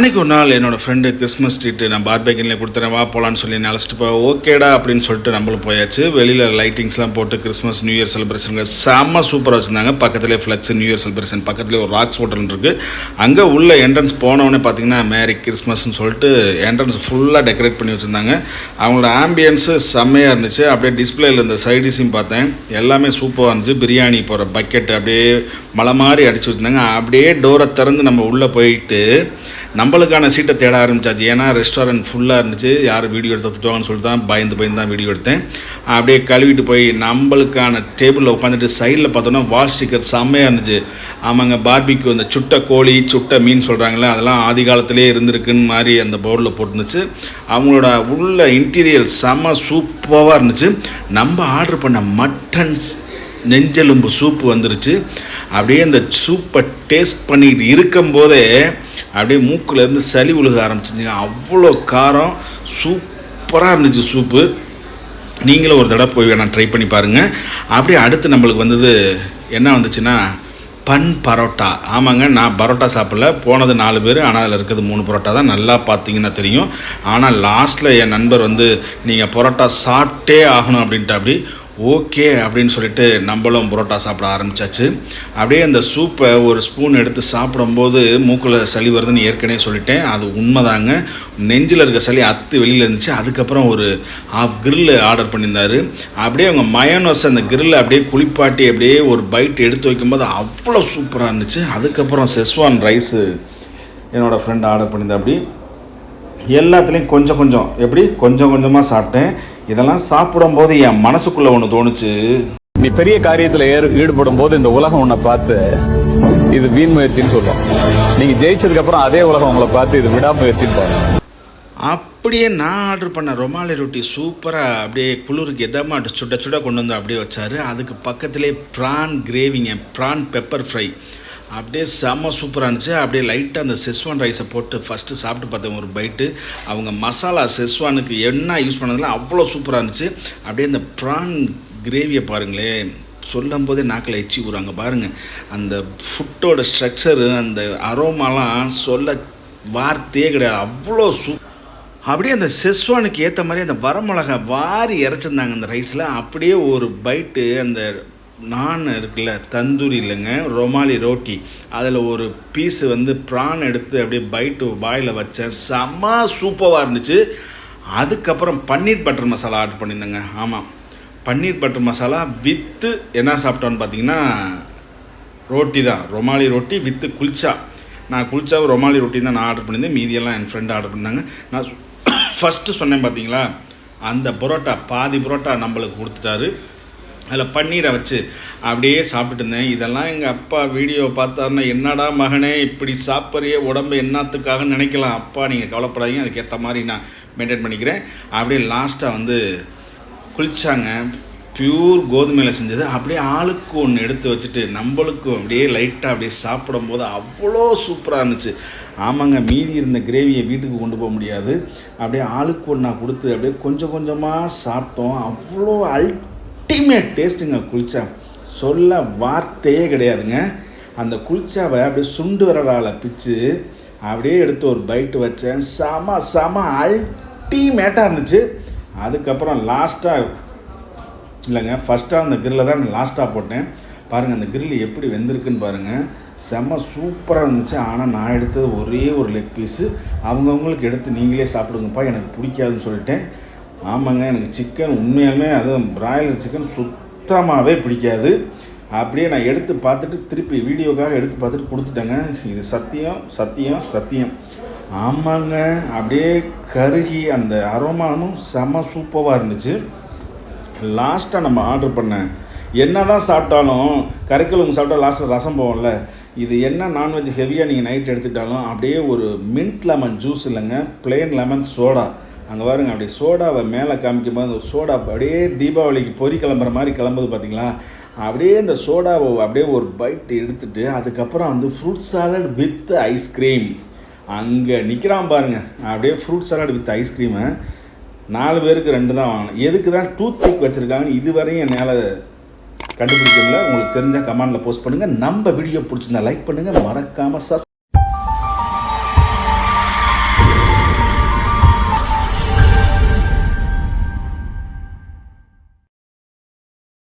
அன்றைக்கி ஒரு நாள் என்னோடய ஃப்ரெண்டு கிறிஸ்மஸ் ட்ரீட்டு நான் பார்பேக்கின்லேயே கொடுத்துறேன் வா போகலான்னு சொல்லி அழைச்சிட்டு போ ஓகேடா அப்படின்னு சொல்லிட்டு நம்மளும் போயாச்சு. வெளியில் லைட்டிங்ஸ்லாம் போட்டு கிறிஸ்மஸ் நியூ இயர் செலிப்ரேஷனுங்க செம்ம சூப்பராக வச்சுருந்தாங்க. பக்கத்துலேயே ஃப்ளக்ஸ் நியூ இயர் செலிப்ரேஷன் பக்கத்துலேயே ஒரு ராக்ஸ் ஹோட்டல் இருக்குது. அங்கே உள்ள என்ட்ரன்ஸ் போனவொடனே பார்த்தீங்கன்னா மேரி கிறிஸ்மஸ்ன்னு சொல்லிட்டு என்ட்ரன்ஸ் ஃபுல்லாக டெக்கரேட் பண்ணி வச்சுருந்தாங்க. அவங்களோட ஆம்பியன்ஸு செம்மையாக இருந்துச்சு. அப்படியே டிஸ்பிளேயில் இந்த சைடிஸையும் பார்த்தேன், எல்லாமே சூப்பராக இருந்துச்சு. பிரியாணி போகிற பக்கெட்டு அப்படியே மலை மாதிரி அடிச்சு வச்சுருந்தாங்க. அப்படியே டோரை திறந்து நம்ம உள்ளே போயிட்டு நம்மளுக்கான சீட்டை தேட ஆரம்பிச்சாச்சு. ஏன்னா ரெஸ்டாரண்ட் ஃபுல்லாக இருந்துச்சு, யாரும் வீடியோ எடுத்துவாங்கன்னு சொல்லிட்டு தான் பயந்து தான் வீடியோ எடுத்தேன். அப்படியே கழுவிட்டு போய் நம்மளுக்கான டேபிளில் உட்காந்துட்டு சைடில் பார்த்தோன்னா வால் ஸ்டிக்கர் செம்மையாக இருந்துச்சு. ஆமாங்க, பார்பிக்யூ அந்த சுட்ட கோழி சுட்ட மீன் சொல்கிறாங்களே அதெல்லாம் ஆதி காலத்திலே இருந்திருக்குன்னு மாதிரி அந்த போர்டில் போட்டுருந்துச்சு. அவங்களோட உள்ள இன்டீரியர் செம்ம சூப்பராக இருந்துச்சு. நம்ம ஆர்டர் பண்ண மட்டன்ஸ் நெஞ்செலும்பு சூப்பு வந்துருச்சு. அப்படியே அந்த சூப்பை டேஸ்ட் பண்ணிக்கிட்டு இருக்கும்போதே அப்படியே மூக்கிலேருந்து சளி உழுக ஆரம்பிச்சிருந்துங்க. அவ்வளோ காரம், சூப்பராக இருந்துச்சு சூப்பு. நீங்களும் ஒரு தடவை போய் வேணால் ட்ரை பண்ணி பாருங்கள். அப்படியே அடுத்து நம்மளுக்கு வந்தது என்ன வந்துச்சுன்னா பன் பரோட்டா. ஆமாங்க, நான் பரோட்டா சாப்பிடல, போனது 4 பேர், ஆனால் அதில் இருக்கிறது 3 பரோட்டா தான். நல்லா பார்த்தீங்கன்னா தெரியும். ஆனால் லாஸ்ட்டில் என் நண்பர் நீங்கள் பரோட்டா சாப்பிட்டே ஆகணும் அப்படின்ட்டு அப்படி ஓகே அப்படின்னு சொல்லிட்டு நம்மளும் பரோட்டா சாப்பிட ஆரம்பித்தாச்சு. அப்படியே அந்த சூப்பை ஒரு ஸ்பூன் எடுத்து சாப்பிடும்போது மூக்கில் சளி வருதுன்னு ஏற்கனவே சொல்லிட்டேன், அது உண்மைதாங்க. நெஞ்சில் இருக்க சளி அத்து வெளியில் இருந்துச்சு. அதுக்கப்புறம் ஒரு ஹாஃப் கிரில் ஆர்டர் பண்ணியிருந்தார். அப்படியே அவங்க மயோனஸ் அந்த கிரில் அப்படியே குளிப்பாட்டி அப்படியே ஒரு பைட் எடுத்து வைக்கும்போது அவ்வளோ சூப்பராக இருந்துச்சு. அதுக்கப்புறம் செஸ்வான் ரைஸு என்னோடய ஃப்ரெண்ட் ஆர்டர் பண்ணியிருந்தா. அப்படி எல்லாத்துலேயும் கொஞ்சம் கொஞ்சம் கொஞ்சம் கொஞ்சமாக சாப்பிட்டேன். இதெல்லாம் சாப்பிடும்போது என் மனசுக்குள்ளே ஒன்று தோணுச்சு, நீ பெரிய காரியத்தில் ஈடுபடும் போது இந்த உலகம் உன்னை பார்த்து இது வீண் முயற்சின்னு சொல்லும். நீங்கள் ஜெயிச்சதுக்கப்புறம் அதே உலகம் உங்களை பார்த்து இது விடாமுயற்சின்னு பாருங்க. அப்படியே நான் ஆர்டர் பண்ண ரொமாலி ரொட்டி சூப்பராக அப்படியே குளிருக்கு எதமாக சுட கொண்டு வந்து அப்படியே வச்சார். அதுக்கு பக்கத்துலேயே ப்ரான் கிரேவிங்க, ப்ரான் பெப்பர் ஃப்ரை அப்படியே செம்ம சூப்பராக இருந்துச்சு. அப்படியே லைட்டாக அந்த செஸ்வான் ரைஸை போட்டு ஃபஸ்ட்டு சாப்பிட்டு பார்த்தேன் ஒரு பைட்டு. அவங்க மசாலா செஸ்வானுக்கு என்ன யூஸ் பண்ணதில்ல அவ்வளோ சூப்பராக இருந்துச்சு. அப்படியே இந்த ப்ரான் கிரேவியை பாருங்களேன், சொல்லும் போதே நாக்கில் எச்சி ஊறாங்க பாருங்கள். அந்த ஃபுட்டோட ஸ்ட்ரக்சரு அந்த அரோமாலாம் சொல்ல வார்த்தையே கிடையாது, அவ்வளோ அப்படியே அந்த செஸ்வானுக்கு ஏற்ற மாதிரி அந்த வரமிளகா வாரி இறச்சிருந்தாங்க அந்த ரைஸில். அப்படியே ஒரு பைட்டு அந்த நான் இருக்குல்ல, தந்தூரி இல்லைங்க, ரொமாலி ரோட்டி, அதில் ஒரு பீஸு ப்ரான் எடுத்து அப்படியே பைட்டு வாயில் வச்சேன். செம்ம சூப்பராக இருந்துச்சு. அதுக்கப்புறம் பன்னீர் பட்டர் மசாலா ஆர்டர் பண்ணியிருந்தேங்க. ஆமாம், பன்னீர் பட்டர் மசாலா வித்து என்ன சாப்பிட்டோன்னு பார்த்தீங்கன்னா ரோட்டி தான், ரொமாலி ரொட்டி வித்து குல்ச்சா. நான் குல்ச்சாவும் ரொமாலி ரொட்டி தான் நான் ஆர்டர் பண்ணியிருந்தேன். மீதியெல்லாம் என் ஃப்ரெண்டு ஆர்டர் பண்ணாங்க. நான் ஃபஸ்ட்டு சொன்னேன் பார்த்தீங்களா, அந்த பரோட்டா பாதி பரோட்டா நம்மளுக்கு கொடுத்துட்டாரு. அதில் பன்னீரை வச்சு அப்படியே சாப்பிட்டுட்டு இருந்தேன். இதெல்லாம் எங்கள் அப்பா வீடியோ பார்த்தாருன்னா என்னடா மகனே இப்படி சாப்பிட்றியே, உடம்பு என்னத்துக்காக நினைக்கலாம். அப்பா நீங்கள் கவலைப்படாதீங்க, அதுக்கேற்ற மாதிரி நான் மெயின்டைன் பண்ணிக்கிறேன். அப்படியே லாஸ்ட்டாக குளிச்சாங்க, பியூர் கோதுமையில் செஞ்சது. அப்படியே ஆளுக்கு ஒன்று எடுத்து வச்சுட்டு நம்மளுக்கும் அப்படியே லைட்டாக அப்படியே சாப்பிடும்போது அவ்வளோ சூப்பராக இருந்துச்சு. ஆமாங்க, மீதி இருந்த கிரேவியை வீட்டுக்கு கொண்டு போக முடியாது. அப்படியே ஆளுக்கு ஒன்றா கொடுத்து அப்படியே கொஞ்சம் கொஞ்சமாக சாப்பிட்டோம். அவ்வளோ அல்டிமேட் டேஸ்ட்டுங்க குல்ச்சா, சொல்ல வார்த்தையே கிடையாதுங்க. அந்த குல்ச்சாவை அப்படியே சுண்டு விரலால் பிச்சு அப்படியே எடுத்து ஒரு பைட்டு வச்சேன். செம அல்டிமேட்டாக இருந்துச்சு. அதுக்கப்புறம் லாஸ்ட்டாக இல்லைங்க, ஃபஸ்ட்டாக அந்த கிரில்லை தான் லாஸ்ட்டாக போட்டேன். பாருங்கள் அந்த கிரில் எப்படி வெந்திருக்குன்னு பாருங்கள், செம்ம சூப்பராக இருந்துச்சு. ஆனால் நான் எடுத்தது ஒரே ஒரு லெக் பீஸு. அவங்கவுங்களுக்கு எடுத்து நீங்களே சாப்பிடுங்கப்பா, எனக்கு பிடிக்காதுன்னு சொல்லிட்டேன். ஆமாங்க, எனக்கு சிக்கன் உண்மையாலுமே அதுவும் பிராய்லர் சிக்கன் சுத்தமாகவே பிடிக்காது. அப்படியே நான் எடுத்து பார்த்துட்டு திருப்பி வீடியோக்காக எடுத்து பார்த்துட்டு கொடுத்துட்டேங்க. இது சத்தியம். ஆமாங்க, அப்படியே கருகி அந்த அரோமானும் செம சூப்பராக இருந்துச்சு. லாஸ்ட்டாக நம்ம ஆர்டர் பண்ணேன், என்ன தான் சாப்பிட்டாலும் கறிக்குழம்பு சாப்பிட்டா லாஸ்ட்டில் ரசம் போவோம்ல, இது என்ன நான்வெஜ் ஹெவியாக நீங்கள் நைட் எடுத்துக்கிட்டாலும் அப்படியே ஒரு மின்ட் லெமன் ஜூஸ் இல்லைங்க, பிளெயின் லெமன் சோடா. அங்கே பாருங்க, அப்படியே சோடாவை மேலே காமிக்கும் போது அந்த சோடா அப்படியே தீபாவளிக்கு பொறி கிளம்புற மாதிரி கிளம்புது பார்த்தீங்களா. அப்படியே இந்த சோடாவை அப்படியே ஒரு பைட்டு எடுத்துகிட்டு அதுக்கப்புறம் ஃப்ரூட் சாலட் வித் ஐஸ்கிரீம். அங்கே நிற்கிறான் பாருங்கள், அப்படியே ஃப்ரூட் சாலட் வித் ஐஸ்கிரீமை 4 பேருக்கு 2 தான் வாங்கினேன். எதுக்கு தான் டூத் பிக் வச்சுருக்காங்கன்னு இதுவரையும் என்னால் கண்டுபிடிக்கல. உங்களுக்கு தெரிஞ்சால் கமெண்டில் போஸ்ட் பண்ணுங்கள். நம்ம வீடியோ பிடிச்சிருந்தா லைக் பண்ணுங்கள், மறக்காமல்